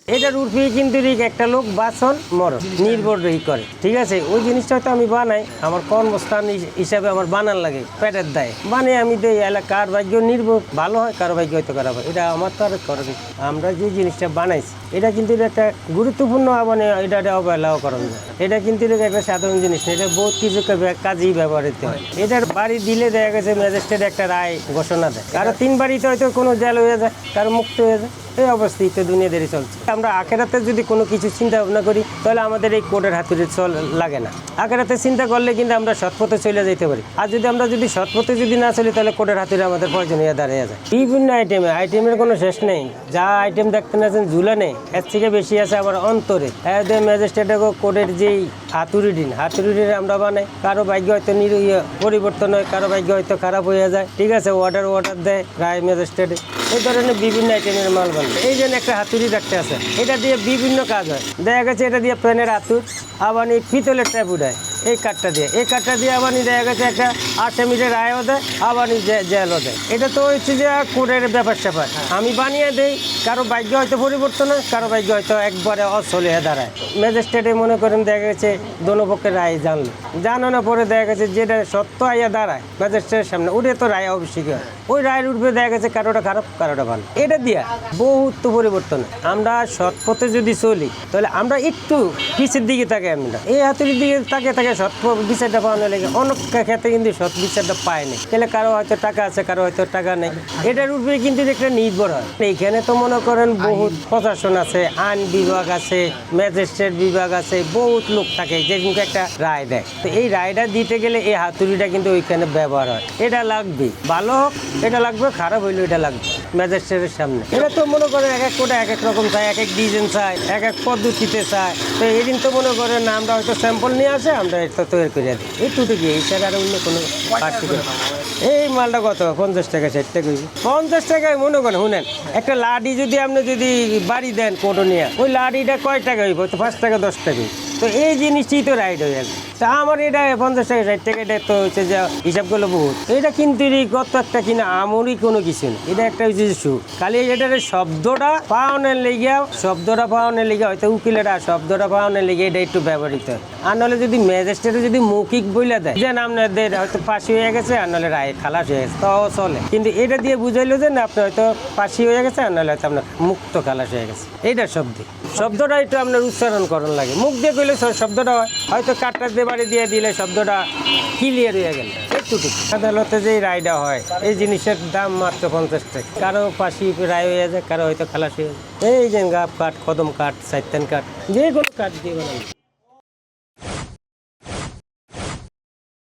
এটার উর্ফে কিন্তু একটা লোক বাসন মরণ নির্ভর করে, ঠিক আছে। ওই জিনিসটা হয়তো আমি বানাই আমার কর্মস্থান হিসাবে আমার বানান লাগে পেটের দায় বানিয়ে আমি দেই। কার ভাগ্য নির্ভর ভালো হয়, কারো ভাগ্য হয়তো খারাপ হয়, এটা আমার তো আর করার। আমরা যে জিনিসটা বানাইছি এটা কিন্তু একটা গুরুত্বপূর্ণ, মানে এটা অবহেলাও করা যায়। এটা কিন্তু একটা সাধারণ জিনিস না, এটা বহুত কিছু কাজেই ব্যবহৃত হয়। এটার বাড়ি দিলে দেখা গেছে ম্যাজিস্ট্রেট একটা রায় ঘোষণা দেয়, কারো 3 বাড়িতে হয়তো কোনো জেল হয়ে যায়, কারো মুক্ত হয়ে যায়। এই অবস্থায় তো দুনিয়াদারি চলছে। আমরা আখেরাতে যদি কোনো কিছু চিন্তা ভাবনা করি তাহলে আমাদের এই কোর্টের হাতুড়ি লাগে না। আখেরাতে চিন্তা করলে কিন্তু আমরা সৎপথে চলে যেতে পারি। আর আমরা যদি সৎপথে যদি না চলি তাহলে কোর্টের হাতুড়ি আমাদের প্রয়োজনীয় দাঁড়িয়ে যায়। বিভিন্ন আইটেমের কোনো শেষ নেই। যা আইটেম দেখতে নাছেন ঝুলে নেই, এর থেকে বেশি আছে আমার অন্তরে। ম্যাজিস্ট্রেট কোর্টের যেই হাতুড়ি আমরা বানাই, কারো ভাগ্য হয়তো পরিবর্তন হয়, কারো ভাগ্য হয়তো খারাপ হয়ে যায়, ঠিক আছে। অর্ডার দেয় রায় ম্যাজিস্ট্রেটে। এই ধরনের বিভিন্ন আইটেমের মাল বানায়। এই জন্য একটা হাতুড়ি রাখতে আছে, এটা দিয়ে বিভিন্ন কাজ হয়। দেখা গেছে এটা দিয়ে প্যানের হাতুর, আবার পিতলের ট্যাপ উঠায় এই কাঠটা দিয়ে আবার দেখা গেছে একটা আসামিদের রায়ও দেয়, আবার জেলও দেয়। এটা তো হচ্ছে যে কোর্টের ব্যাপার স্যাপার আমি বানিয়ে দেই। কারো ভাগ্য হয়তো পরিবর্তন হয়, কারো ভাগ্য হয়তো একবারে অচল হয়ে দাঁড়ায়। ম্যাজিস্ট্রেটে মনে করেন দেখা গেছে দোনো পক্ষের রায় জানানোর পরে দেখা গেছে যেটা সত্য আইয়া দাঁড়ায় ম্যাজিস্ট্রেটের সামনে, ওটা তো রায় অবশ্যই হয়। ওই রায়ের উঠবে দেখা গেছে কারোটা খারাপ কারোটা ভালো। এটা দিয়া বহুত পরিবর্তন। আমরা সৎ পথে যদি চলি তাহলে আমরা একটু পিছের দিকে থাকি। আমরা এই হাতুড়ির দিকে থাকে সৎ বিচারটা পাওয়ানো লেগে অনেক ক্ষেত্রে কিন্তু সৎ বিচারটা পায়নি। তাহলে কারো হয়তো টাকা আছে, কারো হয়তো টাকা নেই। এটার উপরে কিন্তু একটা নির্ভর হয়। এইখানে তো মনে করেন বহুত প্রশাসন আছে, আইন বিভাগ আছে, ম্যাজিস্ট্রেট বিভাগ আছে, বহুত লোক থাকে যে কিন্তু একটা রায় দেয়। তো এই রায়টা দিতে গেলে এই হাতুড়িটা কিন্তু ওইখানে ব্যবহার হয়। এটা লাগবে, ভালো হোক এটা লাগবে, খারাপ হইলেও এটা লাগবে ম্যাজিস্ট্রেটের সামনে। এটা তো মনে করেন এক এক কোটা এক এক রকম চায়, এক এক ডিজাইন চায়, এক এক পদ্ধতিতে চায়। তো এই দিন তো মনে করেন না আমরা হয়তো স্যাম্পল নিয়ে আসে আমরা এটা তৈরি করে দিই। এইটুকু কি এই ছাড়া আর অন্য কোনো পার্টি করে। এই মালটা কত 50 টাকা 60 টাকা 50 টাকায় মনে করেন শুনেন একটা লাডি যদি আপনি যদি বাড়ি দেন কোটো নিয়ে, ওই লাডিটা কয় টাকা হইব? তো 5 টাকা 10 টাকা। তো এই জিনিসটি তো রাইড হয়ে যাবে। তা আমার এটা 50 টাকা 60 টাকা, এটা তো হচ্ছে যে হিসাব করলে বহুত। এটা কিন্তু গত একটা কিনা আমরই কোনো কিছু না। এটা একটা হচ্ছে যে সুখ, খালি এটার শব্দটা পাওয়ানোর লেগে হয়তো উকিলেরা শব্দটা পাওয়ানোর লেগে এটা একটু ব্যবহৃত হয়। আর নাহলে যদি ম্যাজিস্ট্রেটে যদি মৌখিক বইলা দেয় যে আপনাদের হয়তো ফাঁসি হয়ে গেছে, আর নাহলে রায় খালাস হয়ে গেছে, তাও চলে। কিন্তু এটা দিয়ে বুঝাইলো যে না আপনি হয়তো ফাঁসি হয়ে গেছে, আর নাহলে হয়তো আপনার মুক্ত খালাস হয়ে গেছে। এইটার শব্দটা একটু আপনার উচ্চারণ করণ লাগে। মুখ দিয়ে কইলে শব্দটা হয়, হয়তো কাঠটা দিয়ে বাড়ি দিয়ে দিলে শব্দটা ক্লিয়ার হয়ে গেল। একটুটুকু আদালতে যে রায়টা হয় এই জিনিসের দাম মাত্র 50 টাকা। কারো ফাঁসি রায় হয়ে যায়, কারো হয়তো খালাস হয়ে যায়। এই যে গাব কাঠ, কদম কাঠ, সাইতেন কাঠ, যে কোনো কাঠ দিয়ে বানানো।